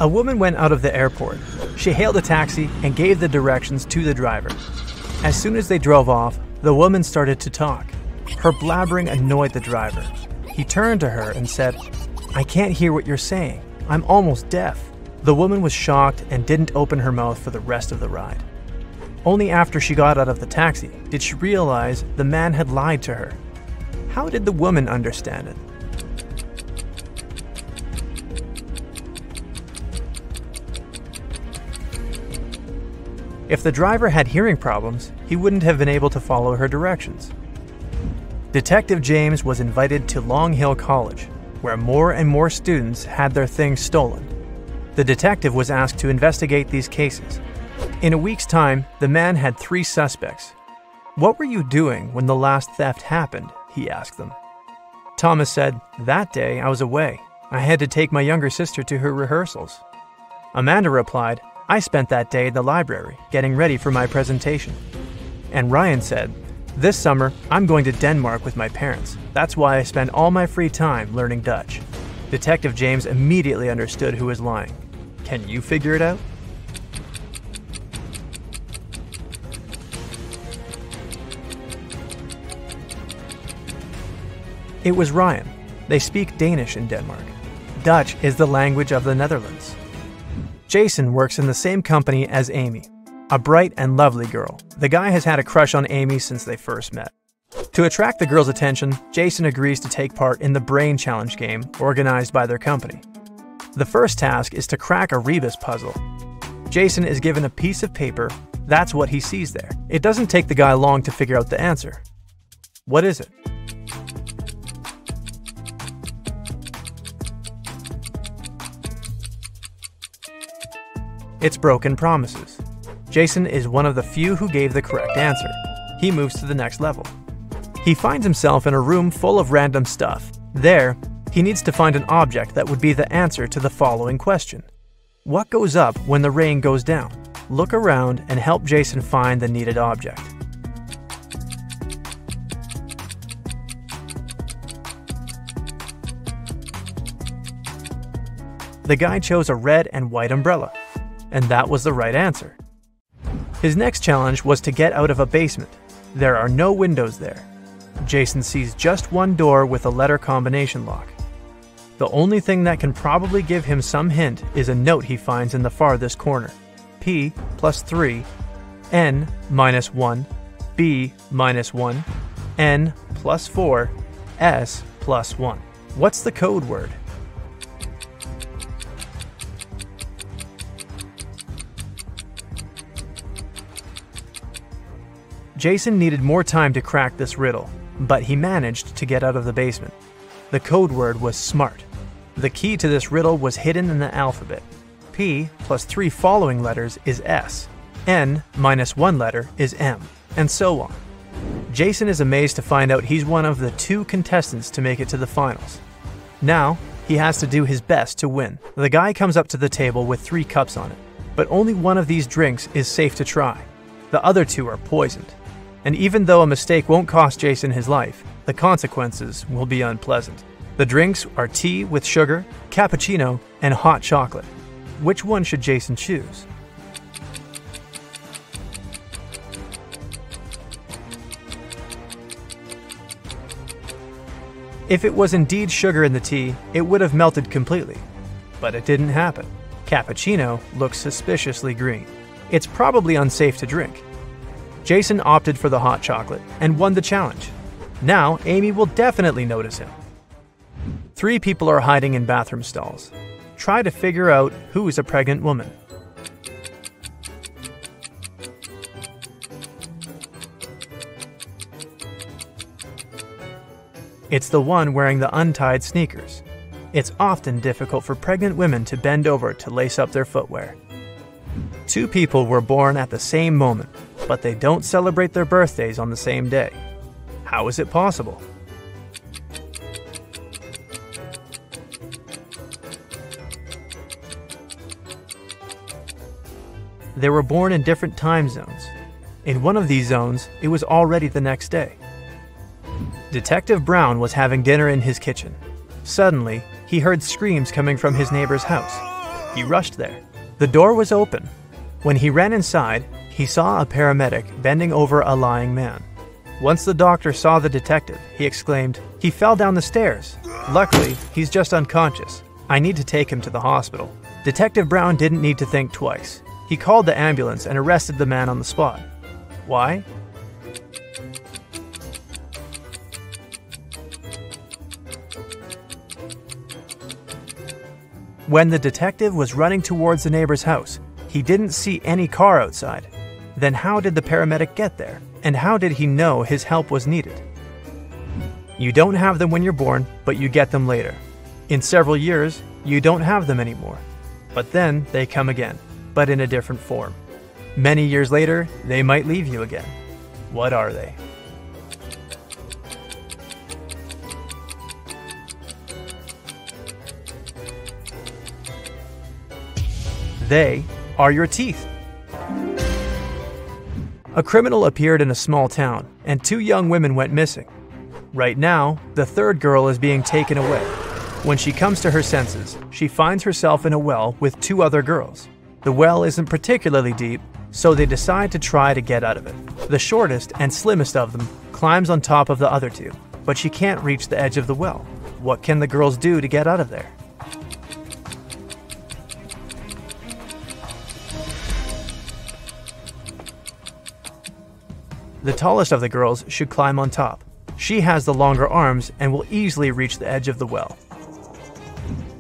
A woman went out of the airport. She hailed a taxi and gave the directions to the driver. As soon as they drove off, the woman started to talk. Her blabbering annoyed the driver. He turned to her and said, "I can't hear what you're saying. I'm almost deaf." The woman was shocked and didn't open her mouth for the rest of the ride. Only after she got out of the taxi did she realize the man had lied to her. How did the woman understand it? If the driver had hearing problems, he wouldn't have been able to follow her directions. Detective James was invited to Long Hill College, where more and more students had their things stolen. The detective was asked to investigate these cases. In a week's time, the man had 3 suspects. "What were you doing when the last theft happened?" he asked them. Thomas said, "That day I was away. I had to take my younger sister to her rehearsals." Amanda replied, "I spent that day in the library, getting ready for my presentation." And Ryan said, "This summer, I'm going to Denmark with my parents. That's why I spend all my free time learning Dutch." Detective James immediately understood who was lying. Can you figure it out? It was Ryan. They speak Danish in Denmark. Dutch is the language of the Netherlands. Jason works in the same company as Amy, a bright and lovely girl. The guy has had a crush on Amy since they first met. To attract the girl's attention, Jason agrees to take part in the Brain Challenge game organized by their company. The first task is to crack a rebus puzzle. Jason is given a piece of paper. That's what he sees there. It doesn't take the guy long to figure out the answer. What is it? It's broken promises. Jason is one of the few who gave the correct answer. He moves to the next level. He finds himself in a room full of random stuff. There, he needs to find an object that would be the answer to the following question. What goes up when the rain goes down? Look around and help Jason find the needed object. The guy chose a red and white umbrella, and that was the right answer. His next challenge was to get out of a basement. There are no windows there. Jason sees just one door with a letter combination lock. The only thing that can probably give him some hint is a note he finds in the farthest corner. P plus 3, N minus 1, B minus 1, N plus 4, S plus 1. What's the code word? Jason needed more time to crack this riddle, but he managed to get out of the basement. The code word was SMART. The key to this riddle was hidden in the alphabet. P plus 3 following letters is S, N minus 1 letter is M, and so on. Jason is amazed to find out he's one of the 2 contestants to make it to the finals. Now, he has to do his best to win. The guy comes up to the table with 3 cups on it, but only one of these drinks is safe to try. The other 2 are poisoned. And even though a mistake won't cost Jason his life, the consequences will be unpleasant. The drinks are tea with sugar, cappuccino, and hot chocolate. Which one should Jason choose? If it was indeed sugar in the tea, it would have melted completely. But it didn't happen. Cappuccino looks suspiciously green. It's probably unsafe to drink. Jason opted for the hot chocolate and won the challenge. Now, Amy will definitely notice him. 3 people are hiding in bathroom stalls. Try to figure out who is a pregnant woman. It's the one wearing the untied sneakers. It's often difficult for pregnant women to bend over to lace up their footwear. 2 people were born at the same moment, but they don't celebrate their birthdays on the same day. How is it possible? They were born in different time zones. In one of these zones, it was already the next day. Detective Brown was having dinner in his kitchen. Suddenly, he heard screams coming from his neighbor's house. He rushed there. The door was open. When he ran inside, he saw a paramedic bending over a lying man. Once the doctor saw the detective, he exclaimed, "He fell down the stairs. Luckily, he's just unconscious. I need to take him to the hospital." Detective Brown didn't need to think twice. He called the ambulance and arrested the man on the spot. Why? When the detective was running towards the neighbor's house, he didn't see any car outside. Then how did the paramedic get there? And how did he know his help was needed? You don't have them when you're born, but you get them later. In several years, you don't have them anymore. But then they come again, but in a different form. Many years later, they might leave you again. What are they? They are your teeth. A criminal appeared in a small town, and 2 young women went missing. Right now, the third girl is being taken away. When she comes to her senses, she finds herself in a well with 2 other girls. The well isn't particularly deep, so they decide to try to get out of it. The shortest and slimmest of them climbs on top of the other 2, but she can't reach the edge of the well. What can the girls do to get out of there? The tallest of the girls should climb on top. She has the longer arms and will easily reach the edge of the well.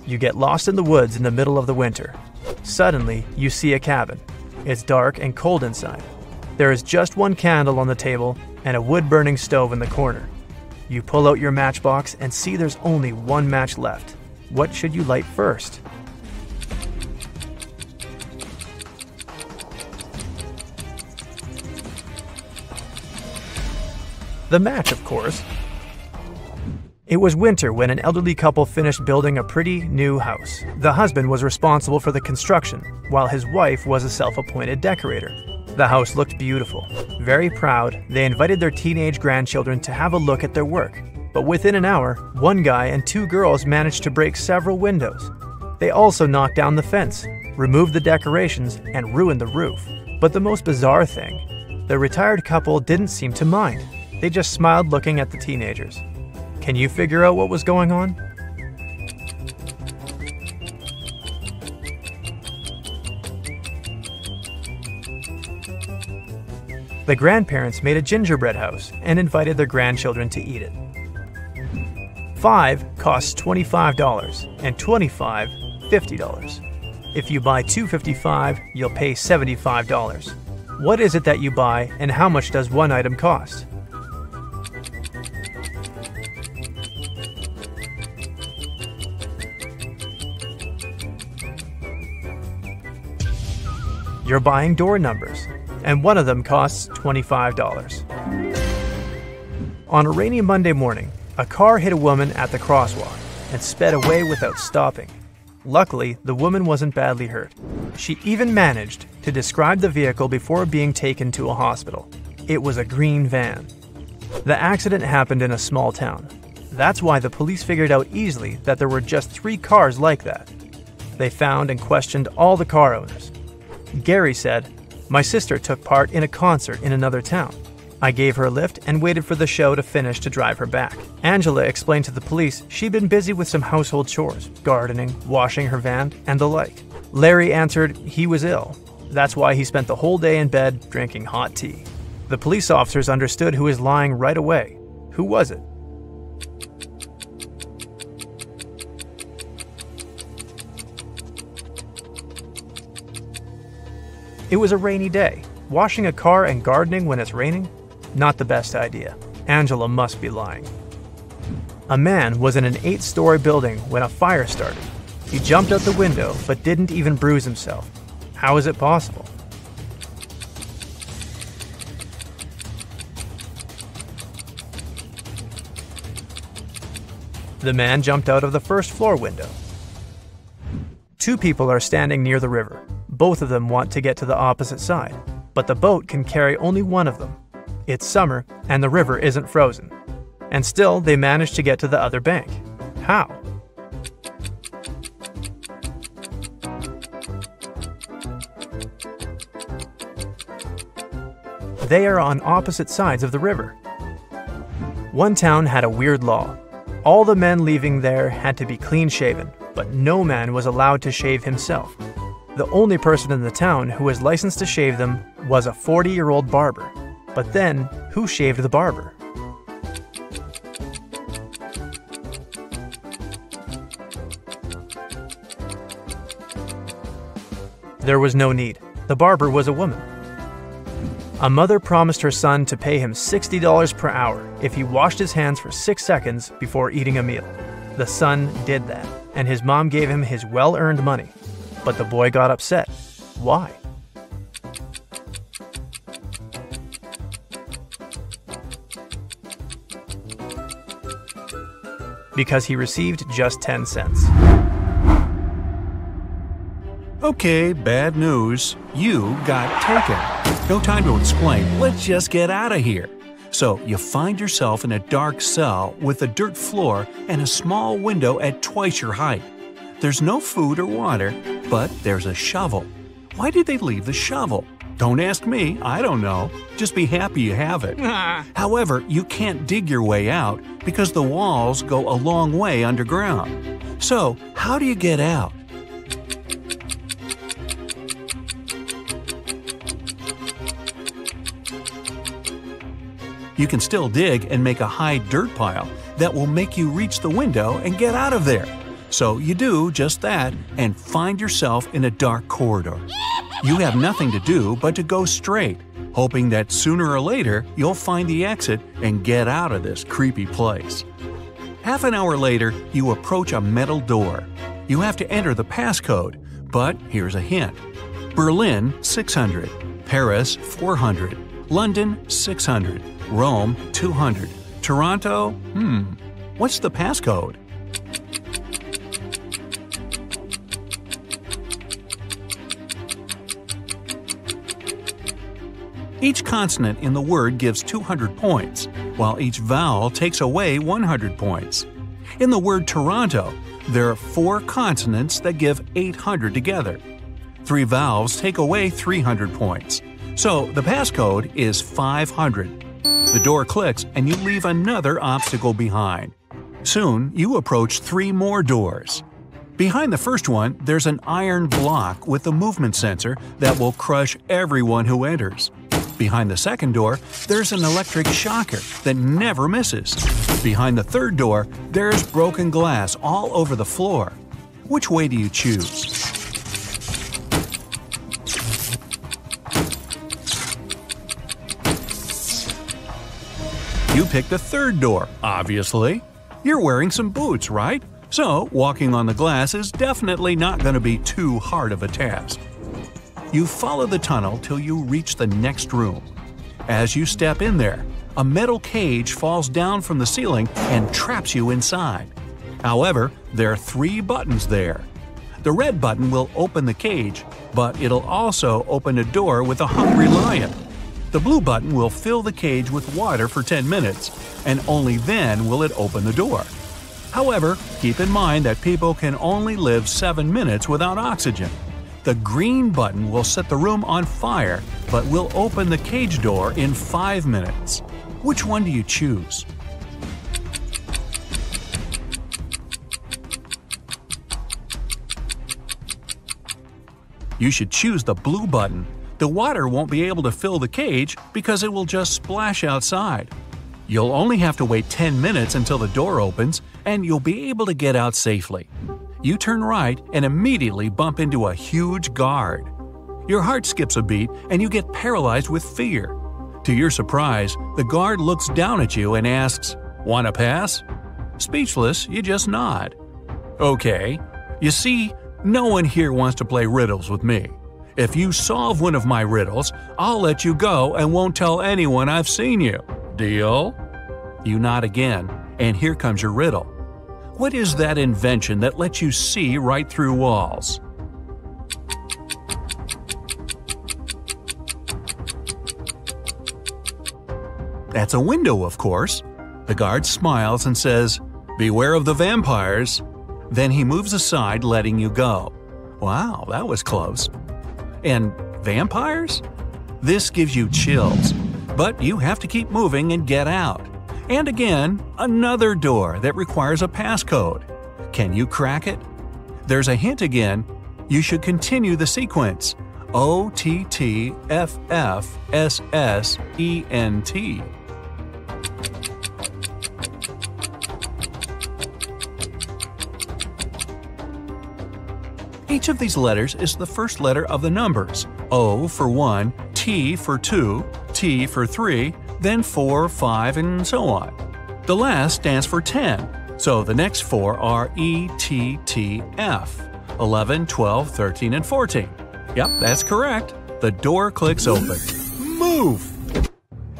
You get lost in the woods in the middle of the winter. Suddenly, you see a cabin. It's dark and cold inside. There is just 1 candle on the table and a wood-burning stove in the corner. You pull out your matchbox and see there's only 1 match left. What should you light first? The match, of course. It was winter when an elderly couple finished building a pretty new house. The husband was responsible for the construction, while his wife was a self-appointed decorator. The house looked beautiful. Very proud, they invited their teenage grandchildren to have a look at their work. But within an hour, 1 guy and 2 girls managed to break several windows. They also knocked down the fence, removed the decorations, and ruined the roof. But the most bizarre thing, the retired couple didn't seem to mind. They just smiled looking at the teenagers. Can you figure out what was going on? The grandparents made a gingerbread house and invited their grandchildren to eat it. 5 costs $25 and 25 $50. If you buy 2 $55, you'll pay $75. What is it that you buy and how much does one item cost? You're buying door numbers, and one of them costs $25. On a rainy Monday morning, a car hit a woman at the crosswalk and sped away without stopping. Luckily, the woman wasn't badly hurt. She even managed to describe the vehicle before being taken to a hospital. It was a green van. The accident happened in a small town. That's why the police figured out easily that there were just 3 cars like that. They found and questioned all the car owners. Gary said, "My sister took part in a concert in another town. I gave her a lift and waited for the show to finish to drive her back." Angela explained to the police she'd been busy with some household chores, gardening, washing her van, and the like. Larry answered he was ill. That's why he spent the whole day in bed drinking hot tea. The police officers understood who was lying right away. Who was it? It was a rainy day. Washing a car and gardening when it's raining? Not the best idea. Angela must be lying. A man was in an 8-story building when a fire started. He jumped out the window but didn't even bruise himself. How is it possible? The man jumped out of the first floor window. 2 people are standing near the river. Both of them want to get to the opposite side, but the boat can carry only one of them. It's summer, and the river isn't frozen. And still, they manage to get to the other bank. How? they are on opposite sides of the river. One town had a weird law. All the men leaving there had to be clean-shaven, but no man was allowed to shave himself. The only person in the town who was licensed to shave them was a 40-year-old barber. But then, who shaved the barber? There was no need. The barber was a woman. A mother promised her son to pay him $60 per hour if he washed his hands for 6 seconds before eating a meal. The son did that, and his mom gave him his well-earned money. But the boy got upset. Why? Because he received just 10 cents. Okay, bad news. You got taken. No time to explain. Let's just get out of here. So, you find yourself in a dark cell with a dirt floor and a small window at twice your height. There's no food or water, but there's a shovel. Why did they leave the shovel? Don't ask me, I don't know. Just be happy you have it. However, you can't dig your way out because the walls go a long way underground. So, how do you get out? You can still dig and make a high dirt pile that will make you reach the window and get out of there. So you do just that and find yourself in a dark corridor. You have nothing to do but to go straight, hoping that sooner or later you'll find the exit and get out of this creepy place. Half an hour later, you approach a metal door. You have to enter the passcode, but here's a hint. Berlin, 600. Paris, 400. London, 600. Rome, 200. Toronto, what's the passcode? Each consonant in the word gives 200 points, while each vowel takes away 100 points. In the word Toronto, there are 4 consonants that give 800 together. 3 vowels take away 300 points. So the passcode is 500. The door clicks and you leave another obstacle behind. Soon, you approach 3 more doors. Behind the first one, there's an iron block with a movement sensor that will crush everyone who enters. Behind the second door, there's an electric shocker that never misses. Behind the third door, there's broken glass all over the floor. Which way do you choose? You pick the third door, obviously. You're wearing some boots, right? So, walking on the glass is definitely not going to be too hard of a task. You follow the tunnel till you reach the next room. As you step in there, a metal cage falls down from the ceiling and traps you inside. However, there are 3 buttons there. The red button will open the cage, but it'll also open a door with a hungry lion. The blue button will fill the cage with water for 10 minutes, and only then will it open the door. However, keep in mind that people can only live 7 minutes without oxygen. The green button will set the room on fire, but will open the cage door in 5 minutes. Which one do you choose? You should choose the blue button. The water won't be able to fill the cage because it will just splash outside. You'll only have to wait 10 minutes until the door opens, and you'll be able to get out safely. You turn right and immediately bump into a huge guard. Your heart skips a beat and you get paralyzed with fear. To your surprise, the guard looks down at you and asks, "Want to pass?" Speechless, you just nod. Okay. You see, no one here wants to play riddles with me. If you solve one of my riddles, I'll let you go and won't tell anyone I've seen you. Deal? You nod again, and here comes your riddle. What is that invention that lets you see right through walls? That's a window, of course. The guard smiles and says, "Beware of the vampires." Then he moves aside, letting you go. Wow, that was close. And vampires? This gives you chills. But you have to keep moving and get out. And again, another door that requires a passcode. Can you crack it? There's a hint again. You should continue the sequence. OTTFFSSENT. Each of these letters is the first letter of the numbers. O for 1, T for 2, T for 3, then 4, 5, and so on. The last stands for 10, so the next 4 are E, T, T, F, 11, 12, 13, and 14. Yep, that's correct. The door clicks open. Move!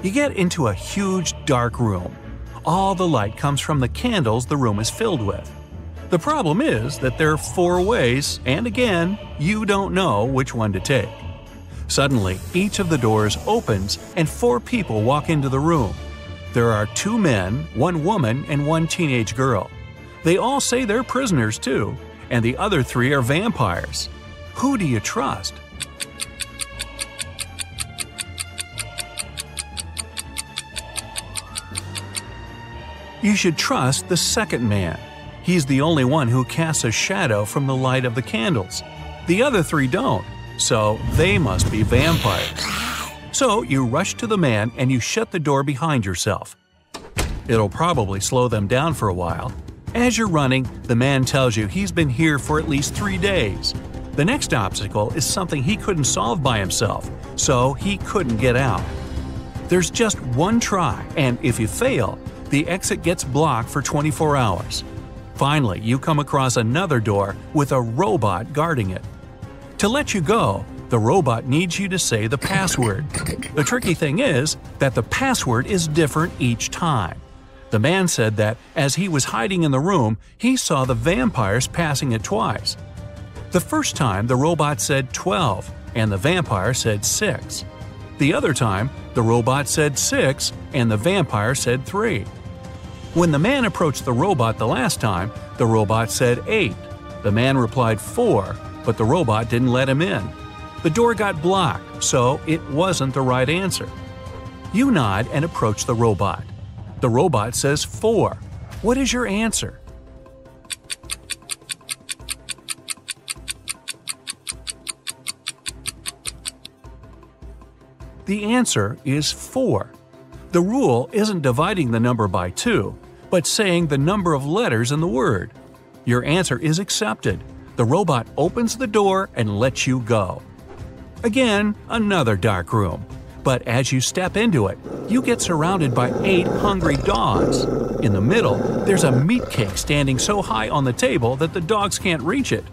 You get into a huge dark room. All the light comes from the candles the room is filled with. The problem is that there are 4 ways, and again, you don't know which one to take. Suddenly, each of the doors opens and 4 people walk into the room. There are 2 men, 1 woman, and 1 teenage girl. They all say they're prisoners too, and the other 3 are vampires. Who do you trust? You should trust the second man. He's the only one who casts a shadow from the light of the candles. The other 3 don't, so they must be vampires. So you rush to the man and you shut the door behind yourself. It'll probably slow them down for a while. As you're running, the man tells you he's been here for at least 3 days. The next obstacle is something he couldn't solve by himself, so he couldn't get out. There's just one try, and if you fail, the exit gets blocked for 24 hours. Finally, you come across another door with a robot guarding it. To let you go, the robot needs you to say the password. The tricky thing is that the password is different each time. The man said that as he was hiding in the room, he saw the vampires passing it twice. The first time, the robot said 12, and the vampire said 6. The other time, the robot said 6, and the vampire said 3. When the man approached the robot the last time, the robot said 8. The man replied 4, but the robot didn't let him in. The door got blocked, so it wasn't the right answer. You nod and approach the robot. The robot says 4. What is your answer? The answer is 4. The rule isn't dividing the number by 2, but saying the number of letters in the word. Your answer is accepted. The robot opens the door and lets you go. Again, another dark room. But as you step into it, you get surrounded by 8 hungry dogs. In the middle, there's a meat cake standing so high on the table that the dogs can't reach it.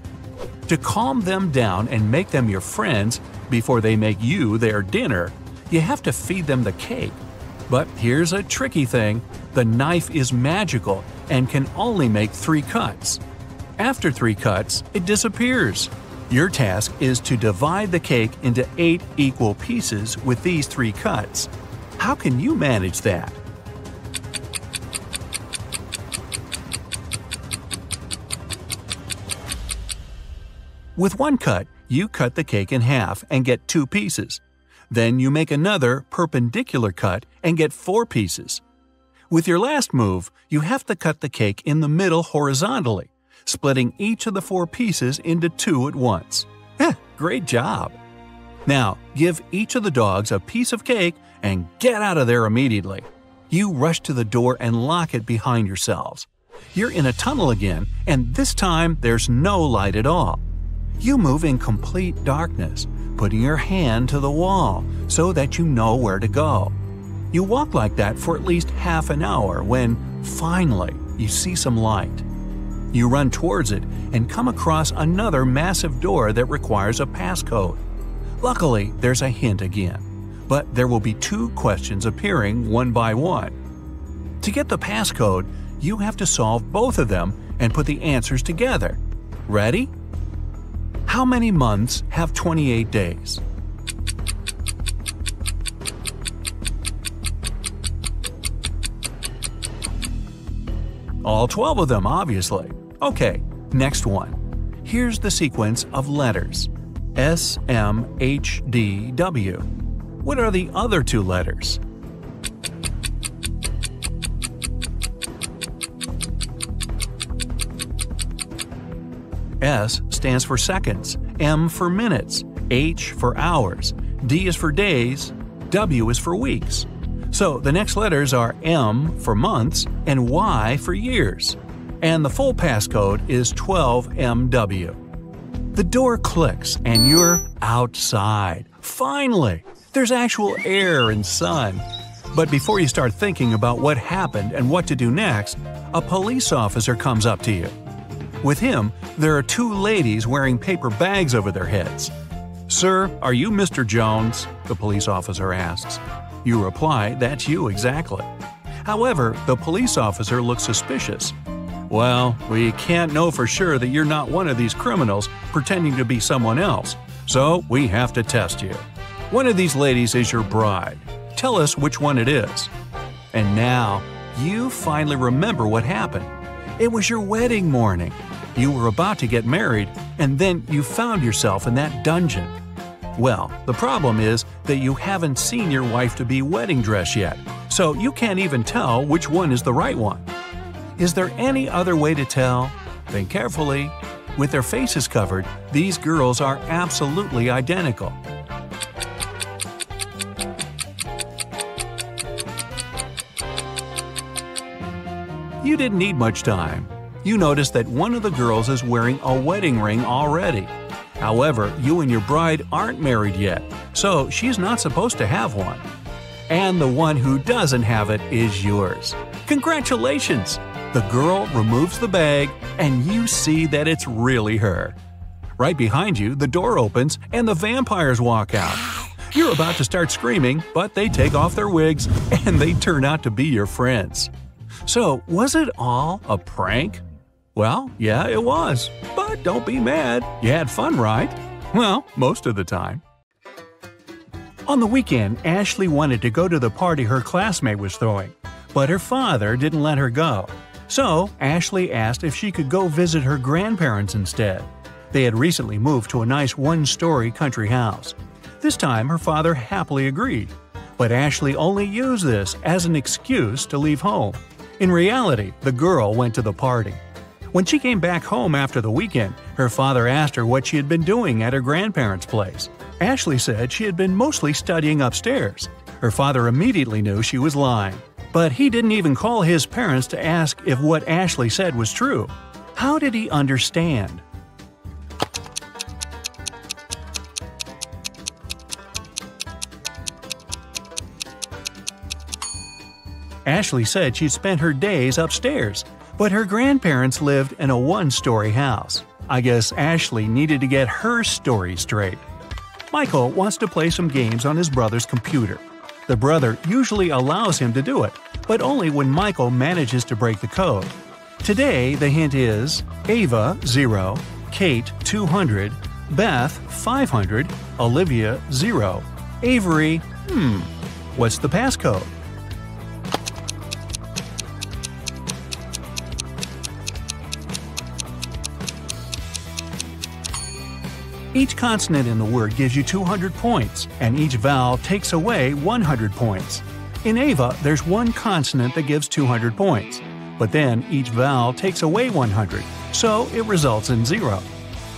To calm them down and make them your friends before they make you their dinner, you have to feed them the cake. But here's a tricky thing. The knife is magical and can only make 3 cuts. After 3 cuts, it disappears. Your task is to divide the cake into 8 equal pieces with these 3 cuts. How can you manage that? With 1 cut, you cut the cake in half and get 2 pieces. Then you make another perpendicular cut and get 4 pieces. With your last move, you have to cut the cake in the middle horizontally, splitting each of the 4 pieces into 2 at once. Great job! Now, give each of the dogs a piece of cake and get out of there immediately. You rush to the door and lock it behind yourselves. You're in a tunnel again, and this time there's no light at all. You move in complete darkness, putting your hand to the wall so that you know where to go. You walk like that for at least half an hour when, finally, you see some light. You run towards it and come across another massive door that requires a passcode. Luckily, there's a hint again, but there will be 2 questions appearing one by one. To get the passcode, you have to solve both of them and put the answers together. Ready? How many months have 28 days? All 12 of them, obviously. Okay, next one. Here's the sequence of letters. S, M, H, D, W. What are the other 2 letters? S stands for seconds, M for minutes, H for hours, D is for days, W is for weeks. So the next letters are M for months and Y for years. And the full passcode is 12MW. The door clicks and you're outside. Finally! There's actual air and sun. But before you start thinking about what happened and what to do next, a police officer comes up to you. With him, there are two ladies wearing paper bags over their heads. "Sir, are you Mr. Jones?" the police officer asks. You reply, "That's you exactly." However, the police officer looks suspicious. "Well, we can't know for sure that you're not one of these criminals pretending to be someone else, so we have to test you. One of these ladies is your bride. Tell us which one it is." And now, you finally remember what happened. It was your wedding morning. You were about to get married, and then you found yourself in that dungeon. Well, the problem is that you haven't seen your wife-to-be wedding dress yet, so you can't even tell which one is the right one. Is there any other way to tell? Think carefully. With their faces covered, these girls are absolutely identical. You didn't need much time. You noticed that one of the girls is wearing a wedding ring already. However, you and your bride aren't married yet, so she's not supposed to have one. And the one who doesn't have it is yours. Congratulations! The girl removes the bag, and you see that it's really her. Right behind you, the door opens and the vampires walk out. You're about to start screaming, but they take off their wigs and they turn out to be your friends. So, was it all a prank? Well, yeah, it was. But don't be mad. You had fun, right? Well, most of the time. On the weekend, Ashley wanted to go to the party her classmate was throwing, but her father didn't let her go. So, Ashley asked if she could go visit her grandparents instead. They had recently moved to a nice one-story country house. This time, her father happily agreed. But Ashley only used this as an excuse to leave home. In reality, the girl went to the party. When she came back home after the weekend, her father asked her what she had been doing at her grandparents' place. Ashley said she had been mostly studying upstairs. Her father immediately knew she was lying. But he didn't even call his parents to ask if what Ashley said was true. How did he understand? Ashley said she'd spent her days upstairs, but her grandparents lived in a one-story house. I guess Ashley needed to get her story straight. Michael wants to play some games on his brother's computer. The brother usually allows him to do it, but only when Michael manages to break the code. Today, the hint is Ava 0, Kate 200, Beth 500, Olivia 0, Avery, what's the passcode? Each consonant in the word gives you 200 points, and each vowel takes away 100 points. In Ava, there's one consonant that gives 200 points, but then each vowel takes away 100, so it results in 0.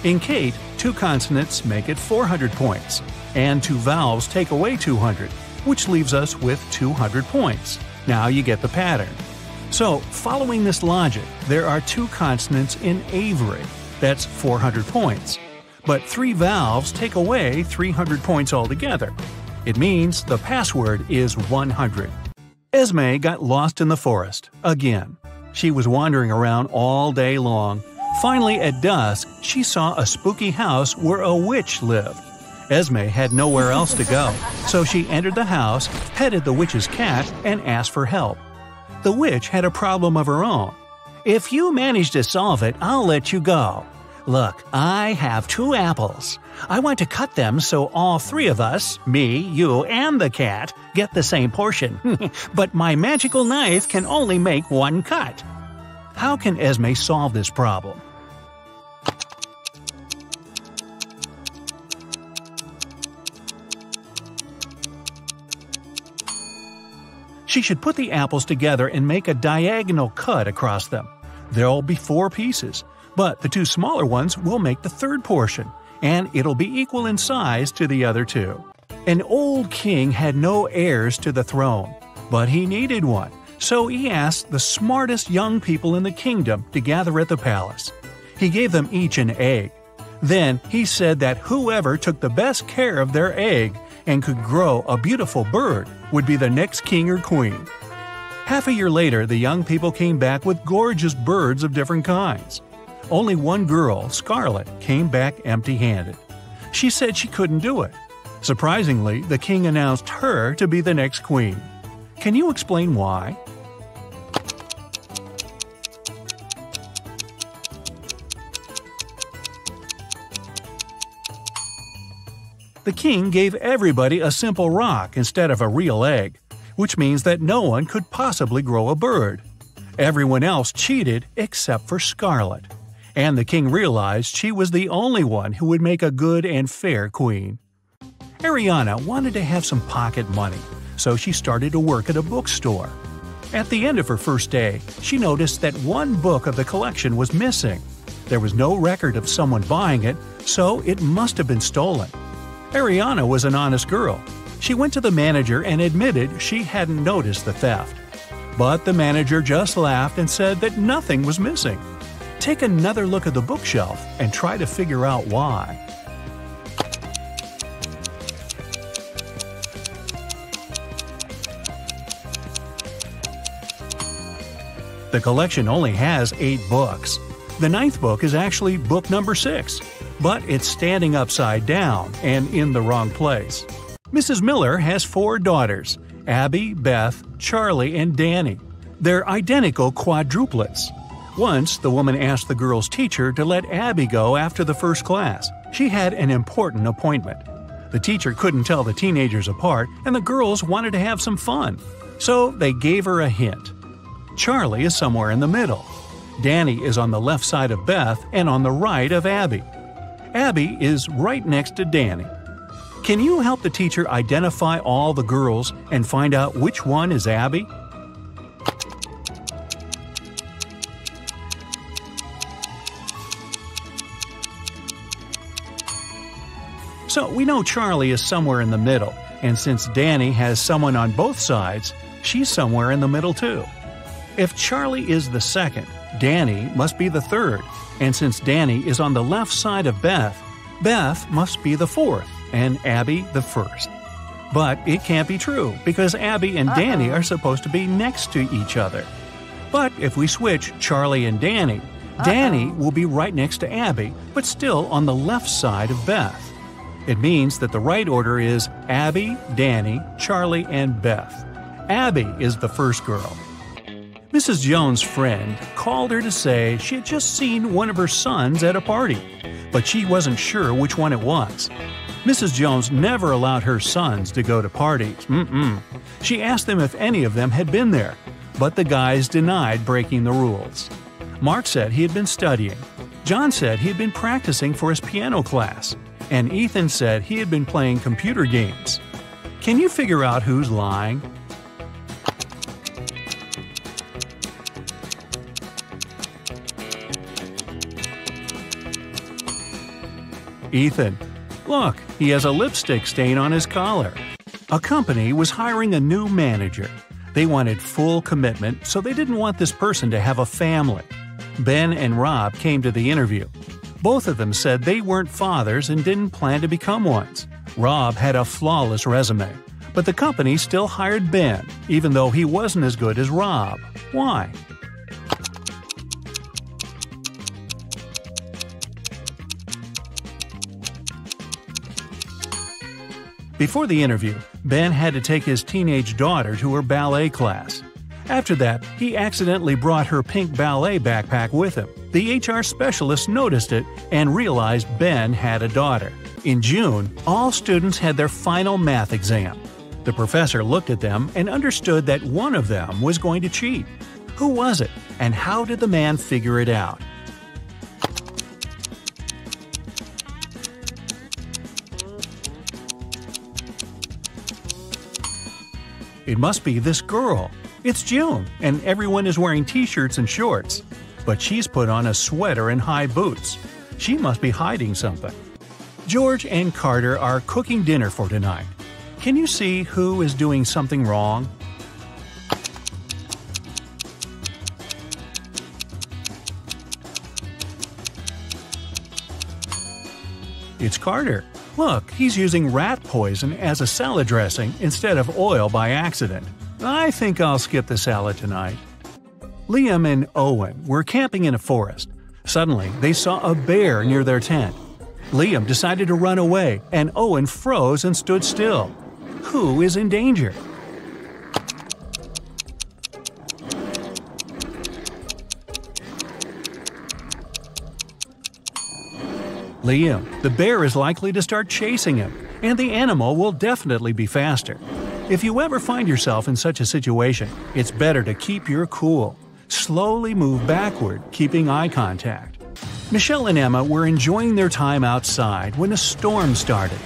In Kate, two consonants make it 400 points, and two vowels take away 200, which leaves us with 200 points. Now you get the pattern. So, following this logic, there are two consonants in Avery. That's 400 points. But three vowels take away 300 points altogether. It means the password is 100. Esme got lost in the forest, again. She was wandering around all day long. Finally, at dusk, she saw a spooky house where a witch lived. Esme had nowhere else to go, so she entered the house, petted the witch's cat, and asked for help. The witch had a problem of her own. "If you manage to solve it, I'll let you go. Look, I have 2 apples. I want to cut them so all 3 of us, me, you, and the cat, get the same portion. But my magical knife can only make 1 cut." How can Esme solve this problem? She should put the apples together and make a diagonal cut across them. There'll be 4 pieces. But the two smaller ones will make the third portion, and it'll be equal in size to the other two. An old king had no heirs to the throne, but he needed one, so he asked the smartest young people in the kingdom to gather at the palace. He gave them each an egg. Then he said that whoever took the best care of their egg and could grow a beautiful bird would be the next king or queen. Half a year later, the young people came back with gorgeous birds of different kinds. Only one girl, Scarlet, came back empty-handed. She said she couldn't do it. Surprisingly, the king announced her to be the next queen. Can you explain why? The king gave everybody a simple rock instead of a real egg, which means that no one could possibly grow a bird. Everyone else cheated except for Scarlet, and the king realized she was the only one who would make a good and fair queen. Ariana wanted to have some pocket money, so she started to work at a bookstore. At the end of her first day, she noticed that one book of the collection was missing. There was no record of someone buying it, so it must have been stolen. Ariana was an honest girl. She went to the manager and admitted she hadn't noticed the theft. But the manager just laughed and said that nothing was missing. Take another look at the bookshelf and try to figure out why. The collection only has 8 books. The 9th book is actually book number 6, but it's standing upside down and in the wrong place. Mrs. Miller has 4 daughters, Abby, Beth, Charlie, and Danny. They're identical quadruplets. Once, the woman asked the girl's teacher to let Abby go after the first class. She had an important appointment. The teacher couldn't tell the teenagers apart, and the girls wanted to have some fun. So they gave her a hint. Charlie is somewhere in the middle. Danny is on the left side of Beth and on the right of Abby. Abby is right next to Danny. Can you help the teacher identify all the girls and find out which one is Abby? So we know Charlie is somewhere in the middle, and since Danny has someone on both sides, she's somewhere in the middle too. If Charlie is the second, Danny must be the third, and since Danny is on the left side of Beth, Beth must be the fourth, and Abby the first. But it can't be true, because Abby and Danny are supposed to be next to each other. But if we switch Charlie and Danny, Danny will be right next to Abby, but still on the left side of Beth. It means that the right order is Abby, Danny, Charlie, and Beth. Abby is the first girl. Mrs. Jones' friend called her to say she had just seen one of her sons at a party, but she wasn't sure which one it was. Mrs. Jones never allowed her sons to go to parties. She asked them if any of them had been there, but the guys denied breaking the rules. Mark said he had been studying. John said he had been practicing for his piano class. And Ethan said he had been playing computer games. Can you figure out who's lying? Ethan. Look, he has a lipstick stain on his collar. A company was hiring a new manager. They wanted full commitment, so they didn't want this person to have a family. Ben and Rob came to the interview. Both of them said they weren't fathers and didn't plan to become ones. Rob had a flawless resume, but the company still hired Ben, even though he wasn't as good as Rob. Why? Before the interview, Ben had to take his teenage daughter to her ballet class. After that, he accidentally brought her pink ballet backpack with him. The HR specialist noticed it and realized Ben had a daughter. In June, all students had their final math exam. The professor looked at them and understood that one of them was going to cheat. Who was it, and how did the man figure it out? It must be this girl. It's June, and everyone is wearing t-shirts and shorts. but she's put on a sweater and high boots. She must be hiding something. George and Carter are cooking dinner for tonight. Can you see who is doing something wrong? It's Carter. Look, he's using rat poison as a salad dressing instead of oil by accident. I think I'll skip the salad tonight. Liam and Owen were camping in a forest. Suddenly, they saw a bear near their tent. Liam decided to run away, and Owen froze and stood still. Who is in danger? Liam. The bear is likely to start chasing him, and the animal will definitely be faster. If you ever find yourself in such a situation, it's better to keep your cool. Slowly move backward, keeping eye contact. Michelle and Emma were enjoying their time outside when a storm started.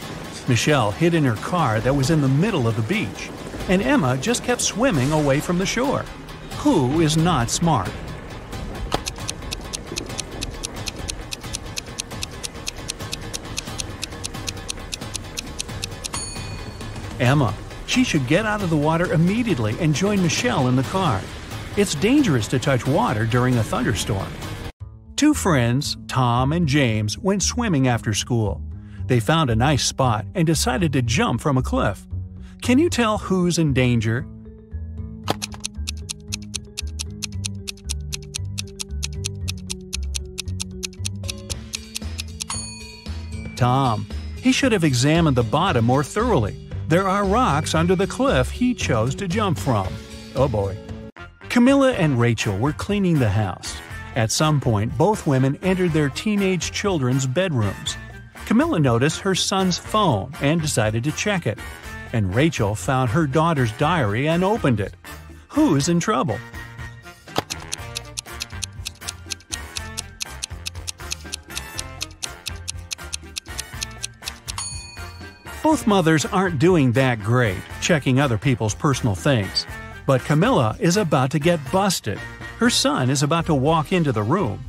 Michelle hid in her car that was in the middle of the beach, and Emma just kept swimming away from the shore. Who is not smart? Emma. She should get out of the water immediately and join Michelle in the car. It's dangerous to touch water during a thunderstorm. Two friends, Tom and James, went swimming after school. They found a nice spot and decided to jump from a cliff. Can you tell who's in danger? Tom. He should have examined the bottom more thoroughly. There are rocks under the cliff he chose to jump from. Oh boy. Camilla and Rachel were cleaning the house. At some point, both women entered their teenage children's bedrooms. Camilla noticed her son's phone and decided to check it. And Rachel found her daughter's diary and opened it. Who's in trouble? Both mothers aren't doing that great, checking other people's personal things. But Camilla is about to get busted. Her son is about to walk into the room.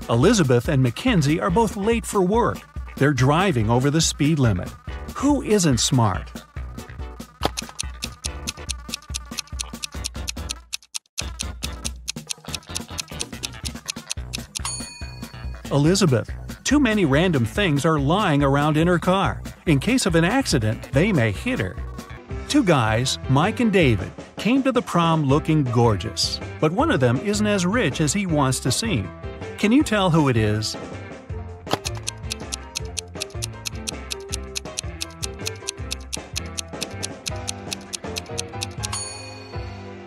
Elizabeth and Mackenzie are both late for work. They're driving over the speed limit. Who isn't smart? Elizabeth. Too many random things are lying around in her car. In case of an accident, they may hit her. Two guys, Mike and David, came to the prom looking gorgeous, but one of them isn't as rich as he wants to seem. Can you tell who it is?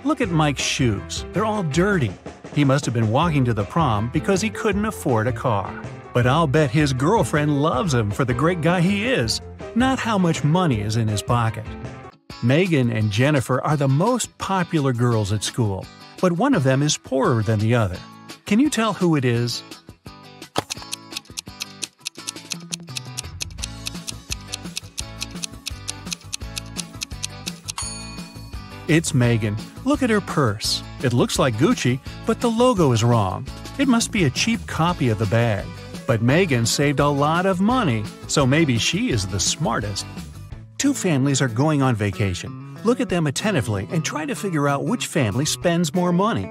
Look at Mike's shoes. They're all dirty. He must have been walking to the prom because he couldn't afford a car. But I'll bet his girlfriend loves him for the great guy he is, not how much money is in his pocket. Megan and Jennifer are the most popular girls at school, but one of them is poorer than the other. Can you tell who it is? It's Megan. Look at her purse. It looks like Gucci, but the logo is wrong. It must be a cheap copy of the bag. But Megan saved a lot of money, so maybe she is the smartest. Two families are going on vacation. Look at them attentively and try to figure out which family spends more money.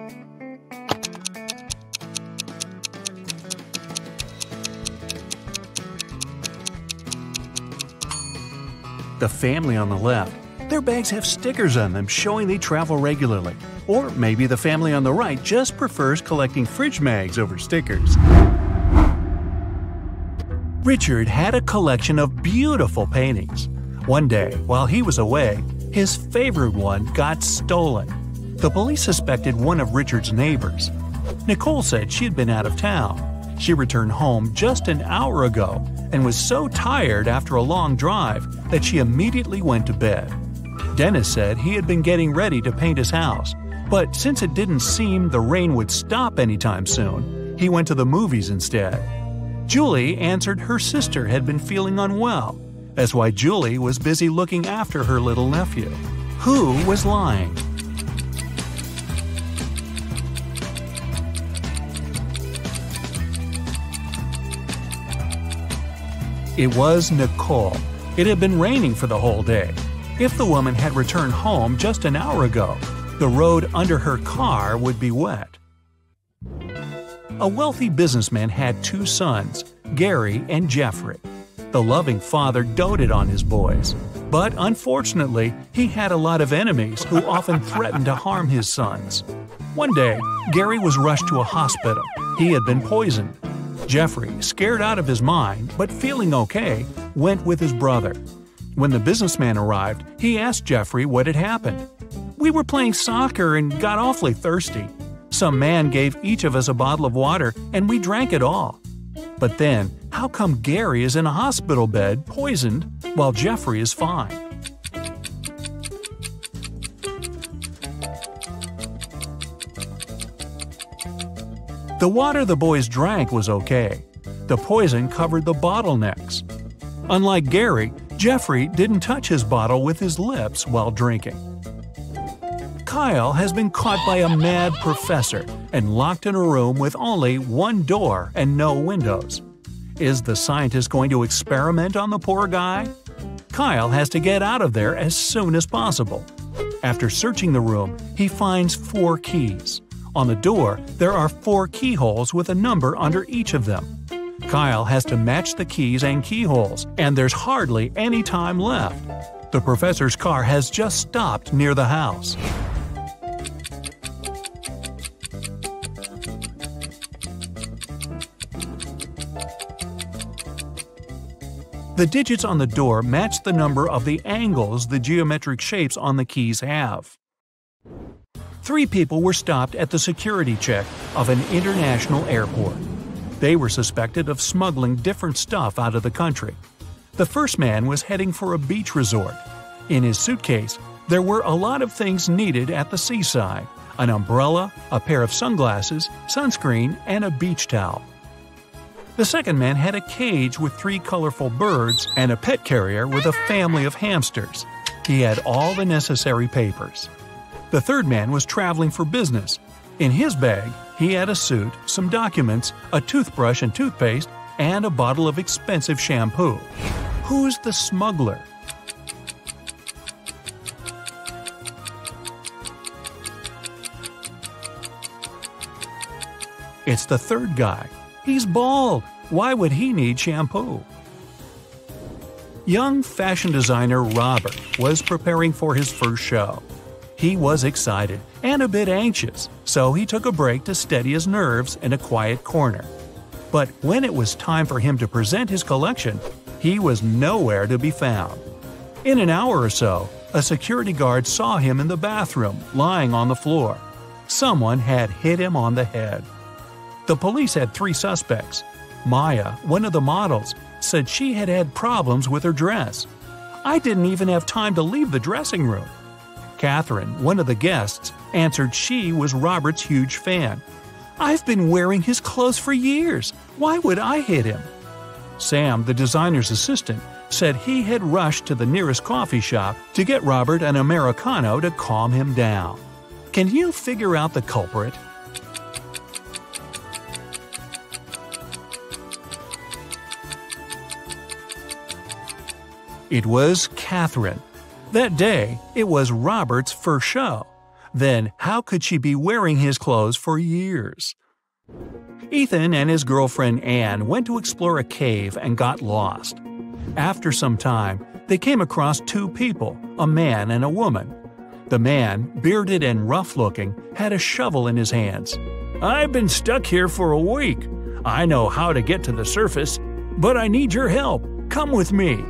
The family on the left. Their bags have stickers on them showing they travel regularly. Or maybe the family on the right just prefers collecting fridge mags over stickers. Richard had a collection of beautiful paintings. One day, while he was away, his favorite one got stolen. The police suspected one of Richard's neighbors. Nicole said she had been out of town. She returned home just an hour ago and was so tired after a long drive that she immediately went to bed. Dennis said he had been getting ready to paint his house, but since it didn't seem the rain would stop anytime soon, he went to the movies instead. Julie answered her sister had been feeling unwell. That's why Julie was busy looking after her little nephew. Who was lying? It was Nicole. It had been raining for the whole day. If the woman had returned home just an hour ago, the road under her car would be wet. A wealthy businessman had two sons, Gary and Jeffrey. The loving father doted on his boys, but unfortunately, he had a lot of enemies who often threatened to harm his sons. One day, Gary was rushed to a hospital. He had been poisoned. Jeffrey, scared out of his mind but feeling okay, went with his brother. When the businessman arrived, he asked Jeffrey what had happened. "We were playing soccer and got awfully thirsty. Some man gave each of us a bottle of water and we drank it all. But then, how come Gary is in a hospital bed, poisoned, while Jeffrey is fine?" The water the boys drank was okay. The poison covered the bottlenecks. Unlike Gary, Jeffrey didn't touch his bottle with his lips while drinking. Kyle has been caught by a mad professor and locked in a room with only one door and no windows. Is the scientist going to experiment on the poor guy? Kyle has to get out of there as soon as possible. After searching the room, he finds 4 keys. On the door, there are 4 keyholes with a number under each of them. Kyle has to match the keys and keyholes, and there's hardly any time left. The professor's car has just stopped near the house. The digits on the door match the number of the angles the geometric shapes on the keys have. 3 people were stopped at the security check of an international airport. They were suspected of smuggling different stuff out of the country. The first man was heading for a beach resort. In his suitcase, there were a lot of things needed at the seaside: an umbrella, a pair of sunglasses, sunscreen, and a beach towel. The second man had a cage with 3 colorful birds and a pet carrier with a family of hamsters. He had all the necessary papers. The third man was traveling for business. In his bag, he had a suit, some documents, a toothbrush and toothpaste, and a bottle of expensive shampoo. Who's the smuggler? It's the third guy. He's bald. Why would he need shampoo? Young fashion designer Robert was preparing for his first show. He was excited and a bit anxious, so he took a break to steady his nerves in a quiet corner. But when it was time for him to present his collection, he was nowhere to be found. In an hour or so, a security guard saw him in the bathroom, lying on the floor. Someone had hit him on the head. The police had 3 suspects. Maya, one of the models, said she had had problems with her dress. "I didn't even have time to leave the dressing room." Catherine, one of the guests, answered she was Robert's huge fan. "I've been wearing his clothes for years. Why would I hit him?" Sam, the designer's assistant, said he had rushed to the nearest coffee shop to get Robert an Americano to calm him down. Can you figure out the culprit? It was Catherine. That day, it was Robert's first show. Then how could she be wearing his clothes for years? Ethan and his girlfriend Anne went to explore a cave and got lost. After some time, they came across 2 people, a man and a woman. The man, bearded and rough-looking, had a shovel in his hands. "I've been stuck here for a week. I know how to get to the surface, but I need your help. Come with me."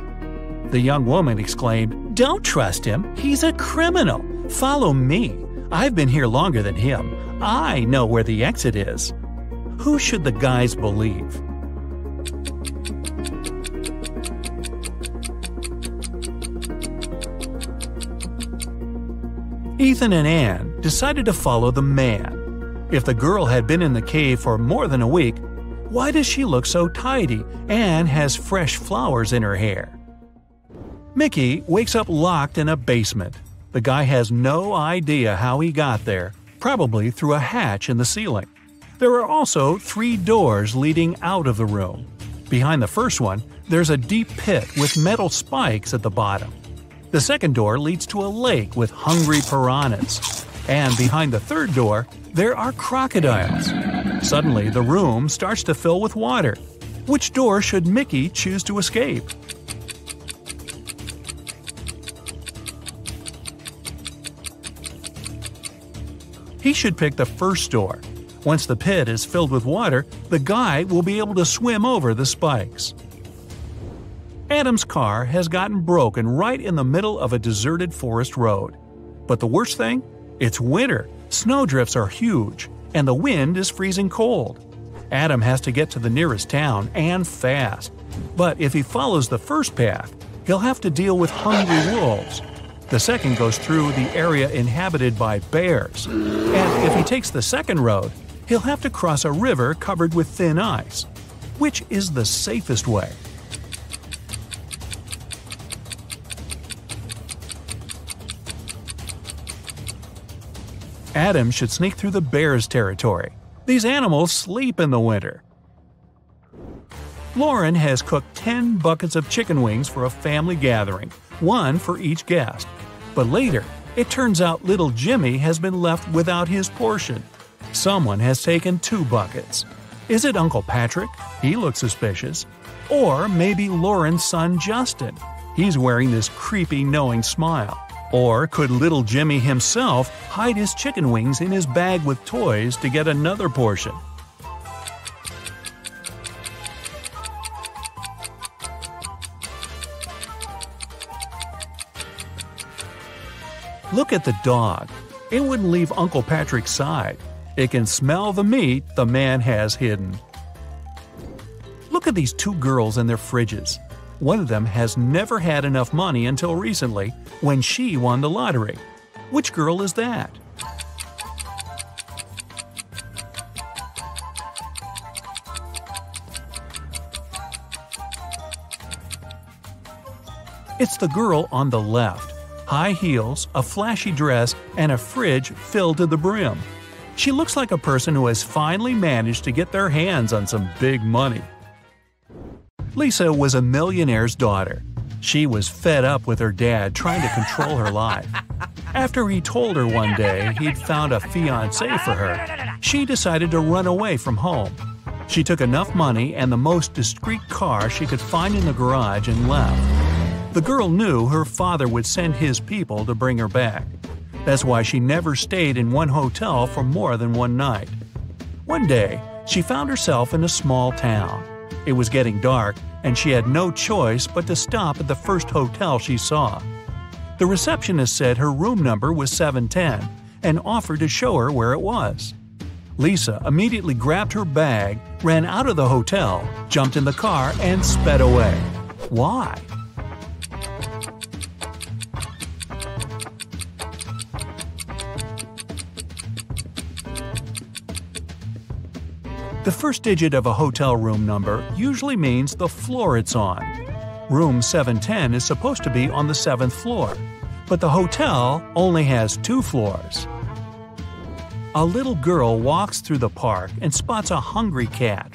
The young woman exclaimed, "Don't trust him. He's a criminal. Follow me. I've been here longer than him. I know where the exit is." Who should the guys believe? Ethan and Anne decided to follow the man. If the girl had been in the cave for more than a week, why does she look so tidy and has fresh flowers in her hair? Mickey wakes up locked in a basement. The guy has no idea how he got there, probably through a hatch in the ceiling. There are also 3 doors leading out of the room. Behind the first one, there's a deep pit with metal spikes at the bottom. The second door leads to a lake with hungry piranhas. And behind the third door, there are crocodiles. Suddenly, the room starts to fill with water. Which door should Mickey choose to escape? He should pick the first door. Once the pit is filled with water, the guy will be able to swim over the spikes. Adam's car has gotten broken right in the middle of a deserted forest road. But the worst thing? It's winter, snowdrifts are huge, and the wind is freezing cold. Adam has to get to the nearest town, and fast. But if he follows the first path, he'll have to deal with hungry wolves. The second goes through the area inhabited by bears. And if he takes the second road, he'll have to cross a river covered with thin ice. Which is the safest way? Adam should sneak through the bears' territory. These animals sleep in the winter. Lauren has cooked 10 buckets of chicken wings for a family gathering, one for each guest. But later, it turns out little Jimmy has been left without his portion. Someone has taken 2 buckets. Is it Uncle Patrick? He looks suspicious. Or maybe Lauren's son Justin. He's wearing this creepy, knowing smile. Or could little Jimmy himself hide his chicken wings in his bag with toys to get another portion? Look at the dog. It wouldn't leave Uncle Patrick's side. It can smell the meat the man has hidden. Look at these 2 girls and their fridges. One of them has never had enough money until recently, when she won the lottery. Which girl is that? It's the girl on the left. High heels, a flashy dress, and a fridge filled to the brim. She looks like a person who has finally managed to get their hands on some big money. Lisa was a millionaire's daughter. She was fed up with her dad trying to control her life. After he told her one day he'd found a fiancé for her, she decided to run away from home. She took enough money and the most discreet car she could find in the garage and left. The girl knew her father would send his people to bring her back. That's why she never stayed in one hotel for more than one night. One day, she found herself in a small town. It was getting dark, and she had no choice but to stop at the first hotel she saw. The receptionist said her room number was 710 and offered to show her where it was. Lisa immediately grabbed her bag, ran out of the hotel, jumped in the car, and sped away. Why? The first digit of a hotel room number usually means the floor it's on. Room 710 is supposed to be on the 7th floor, but the hotel only has 2 floors. A little girl walks through the park and spots a hungry cat.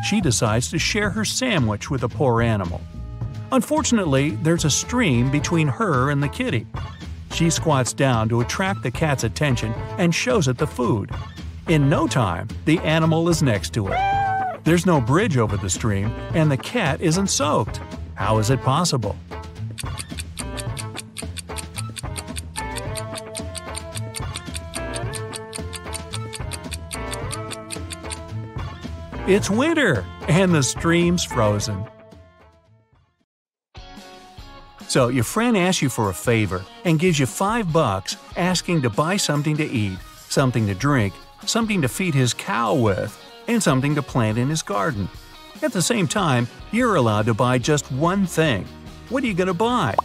She decides to share her sandwich with the poor animal. Unfortunately, there's a stream between her and the kitty. She squats down to attract the cat's attention and shows it the food. In no time, the animal is next to her. There's no bridge over the stream, and the cat isn't soaked. How is it possible? It's winter, and the stream's frozen. So your friend asks you for a favor and gives you $5 asking to buy something to eat, something to drink, something to feed his cow with, and something to plant in his garden. At the same time, you're allowed to buy just one thing. What are you going to buy?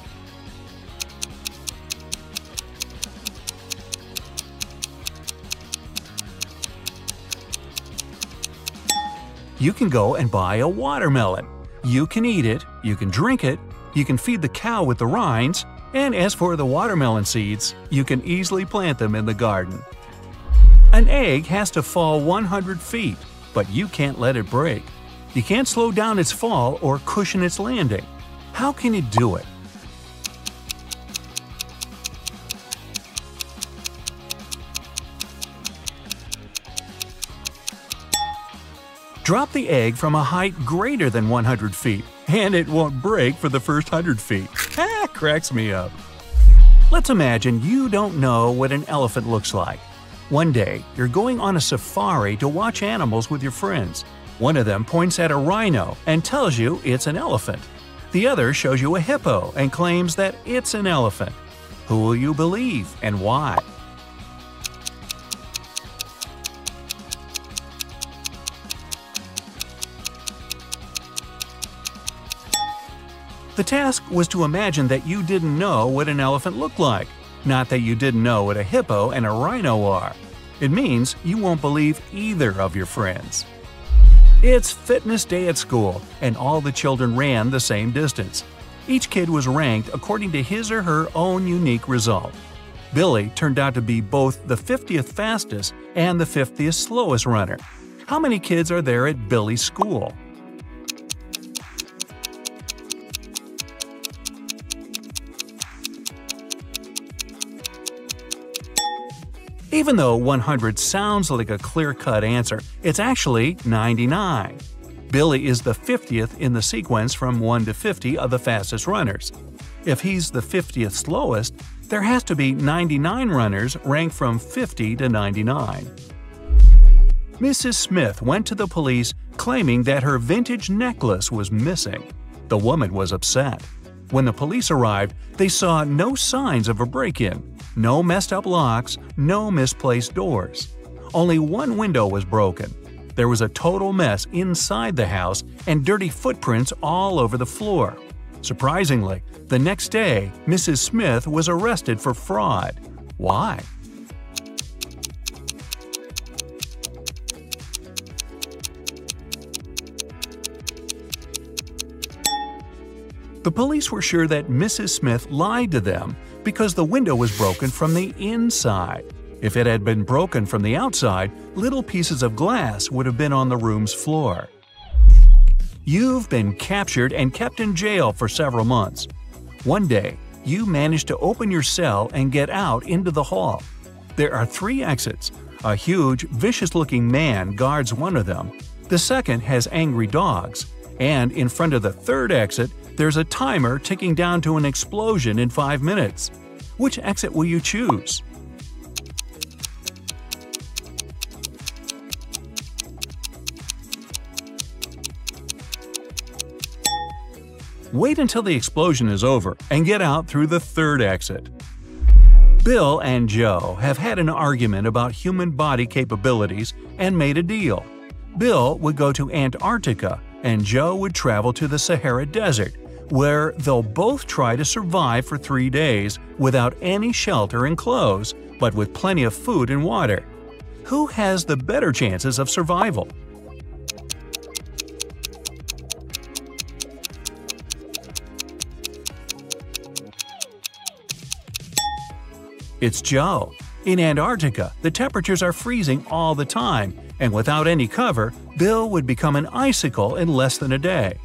You can go and buy a watermelon. You can eat it, you can drink it, you can feed the cow with the rinds, and as for the watermelon seeds, you can easily plant them in the garden. An egg has to fall 100 feet, but you can't let it break. You can't slow down its fall or cushion its landing. How can you do it? Drop the egg from a height greater than 100 feet, and it won't break for the first 100 feet. Cracks me up. Let's imagine you don't know what an elephant looks like. One day, you're going on a safari to watch animals with your friends. One of them points at a rhino and tells you it's an elephant. The other shows you a hippo and claims that it's an elephant. Who will you believe and why? The task was to imagine that you didn't know what an elephant looked like, not that you didn't know what a hippo and a rhino are. It means you won't believe either of your friends. It's fitness day at school, and all the children ran the same distance. Each kid was ranked according to his or her own unique result. Billy turned out to be both the 50th fastest and the 50th slowest runner. How many kids are there at Billy's school? Even though 100 sounds like a clear-cut answer, it's actually 99. Billy is the 50th in the sequence from 1 to 50 of the fastest runners. If he's the 50th slowest, there has to be 99 runners ranked from 50 to 99. Mrs. Smith went to the police claiming that her vintage necklace was missing. The woman was upset. When the police arrived, they saw no signs of a break-in. No messed-up locks, no misplaced doors. Only one window was broken. There was a total mess inside the house and dirty footprints all over the floor. Surprisingly, the next day, Mrs. Smith was arrested for fraud. Why? The police were sure that Mrs. Smith lied to them because the window was broken from the inside. If it had been broken from the outside, little pieces of glass would have been on the room's floor. You've been captured and kept in jail for several months. One day, you manage to open your cell and get out into the hall. There are 3 exits. A huge, vicious-looking man guards one of them. The second has angry dogs. And in front of the 3rd exit, there's a timer ticking down to an explosion in 5 minutes. Which exit will you choose? Wait until the explosion is over and get out through the 3rd exit. Bill and Joe have had an argument about human body capabilities and made a deal. Bill would go to Antarctica and Joe would travel to the Sahara Desert, where they'll both try to survive for 3 days without any shelter and clothes, but with plenty of food and water. Who has the better chances of survival? It's Joe. In Antarctica, the temperatures are freezing all the time, and without any cover, Bill would become an icicle in less than a day.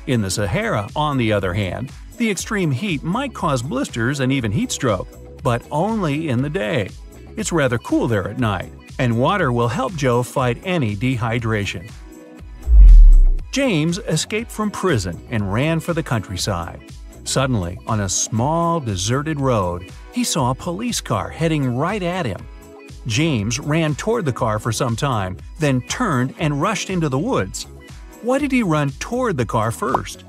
In the Sahara, on the other hand, the extreme heat might cause blisters and even heat stroke, but only in the day. It's rather cool there at night, and water will help Joe fight any dehydration. James escaped from prison and ran for the countryside. Suddenly, on a small, deserted road, he saw a police car heading right at him. James ran toward the car for some time, then turned and rushed into the woods. Why did he run toward the car first?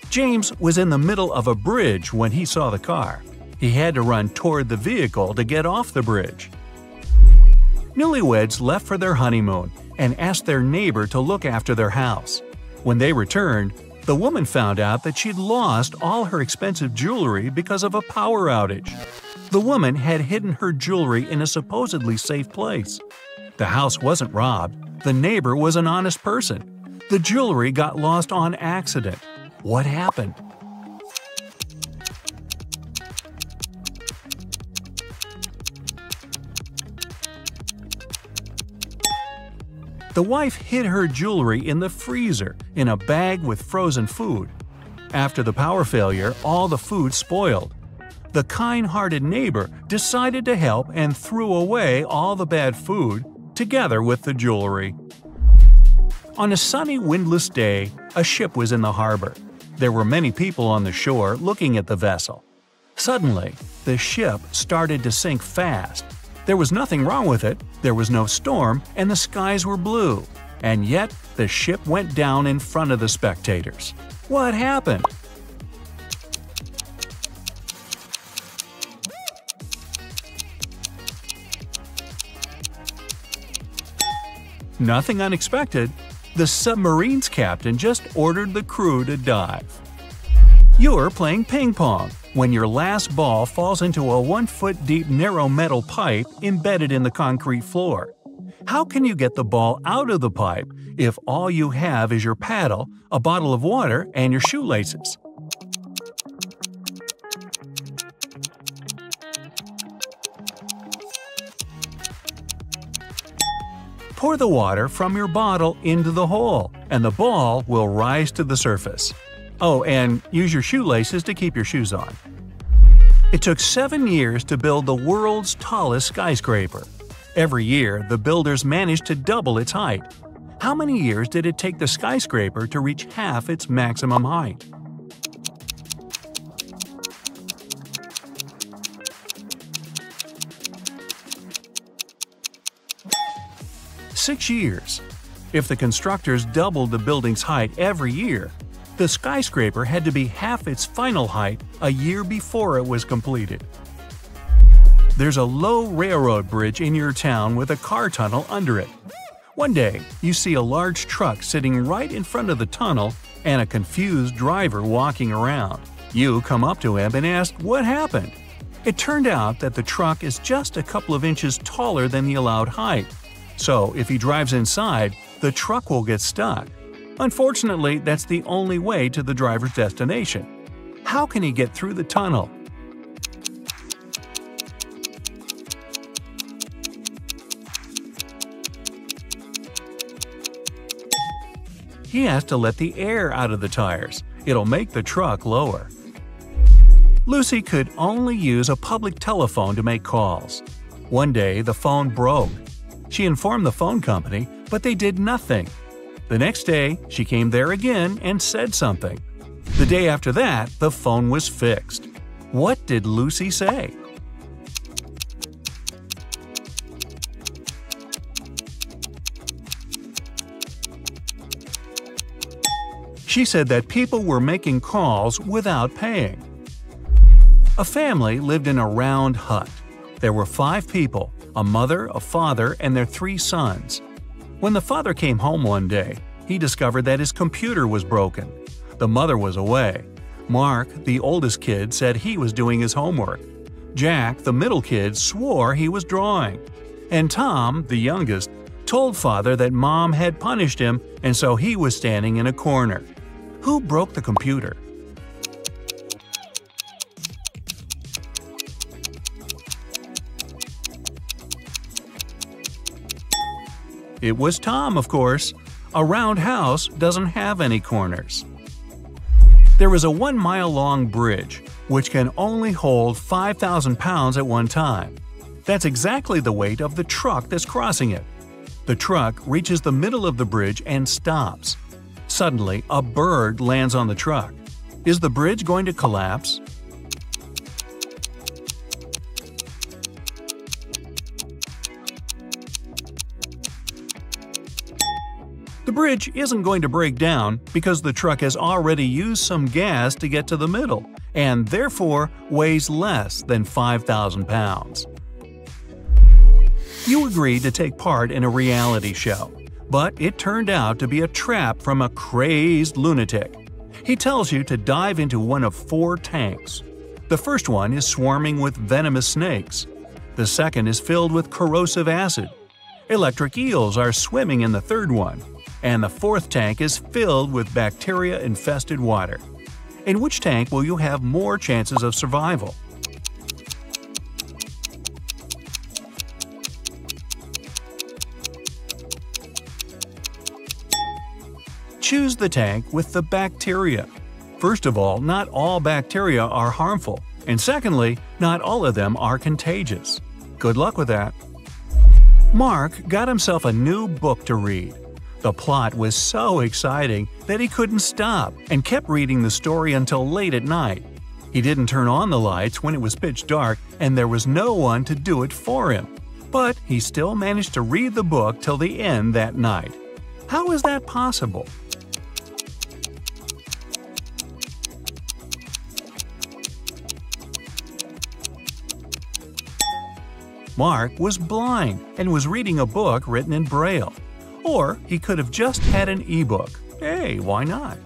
James was in the middle of a bridge when he saw the car. He had to run toward the vehicle to get off the bridge. Newlyweds left for their honeymoon and asked their neighbor to look after their house. When they returned, the woman found out that she'd lost all her expensive jewelry because of a power outage. The woman had hidden her jewelry in a supposedly safe place. The house wasn't robbed. The neighbor was an honest person. The jewelry got lost on accident. What happened? The wife hid her jewelry in the freezer in a bag with frozen food. After the power failure, all the food spoiled. The kind-hearted neighbor decided to help and threw away all the bad food, together with the jewelry. On a sunny, windless day, a ship was in the harbor. There were many people on the shore looking at the vessel. Suddenly, the ship started to sink fast. There was nothing wrong with it, there was no storm, and the skies were blue. And yet, the ship went down in front of the spectators. What happened? Nothing unexpected. The submarine's captain just ordered the crew to dive. You're playing ping pong when your last ball falls into a 1-foot-deep narrow metal pipe embedded in the concrete floor. How can you get the ball out of the pipe if all you have is your paddle, a bottle of water, and your shoelaces? Pour the water from your bottle into the hole, and the ball will rise to the surface. Oh, and use your shoelaces to keep your shoes on. It took 7 years to build the world's tallest skyscraper. Every year, the builders managed to double its height. How many years did it take the skyscraper to reach half its maximum height? Six years. If the constructors doubled the building's height every year, the skyscraper had to be half its final height a year before it was completed. There's a low railroad bridge in your town with a car tunnel under it. One day, you see a large truck sitting right in front of the tunnel and a confused driver walking around. You come up to him and ask what happened. It turned out that the truck is just a couple of inches taller than the allowed height. So if he drives inside, the truck will get stuck. Unfortunately, that's the only way to the driver's destination. How can he get through the tunnel? He has to let the air out of the tires. It'll make the truck lower. Lucy could only use a public telephone to make calls. One day, the phone broke. She informed the phone company, but they did nothing. The next day, she came there again and said something. The day after that, the phone was fixed. What did Lucy say? She said that people were making calls without paying. A family lived in a round hut. There were 5 people, a mother, a father, and their 3 sons. When the father came home one day, he discovered that his computer was broken. The mother was away. Mark, the oldest kid, said he was doing his homework. Jack, the middle kid, swore he was drawing. And Tom, the youngest, told father that mom had punished him and so he was standing in a corner. Who broke the computer? It was Tom, of course. A round house doesn't have any corners. There is a 1-mile-long bridge, which can only hold 5,000 pounds at one time. That's exactly the weight of the truck that's crossing it. The truck reaches the middle of the bridge and stops. Suddenly, a bird lands on the truck. Is the bridge going to collapse? The bridge isn't going to break down because the truck has already used some gas to get to the middle and therefore weighs less than 5,000 pounds. You agreed to take part in a reality show, but it turned out to be a trap from a crazed lunatic. He tells you to dive into one of 4 tanks. The first one is swarming with venomous snakes. The second is filled with corrosive acid. Electric eels are swimming in the third one. And the fourth tank is filled with bacteria-infested water. In which tank will you have more chances of survival? Choose the tank with the bacteria. First of all, not all bacteria are harmful, and secondly, not all of them are contagious. Good luck with that. Mark got himself a new book to read. The plot was so exciting that he couldn't stop and kept reading the story until late at night. He didn't turn on the lights when it was pitch dark and there was no one to do it for him. But he still managed to read the book till the end that night. How is that possible? Mark was blind and was reading a book written in Braille. Or he could have just had an e-book. Hey, why not?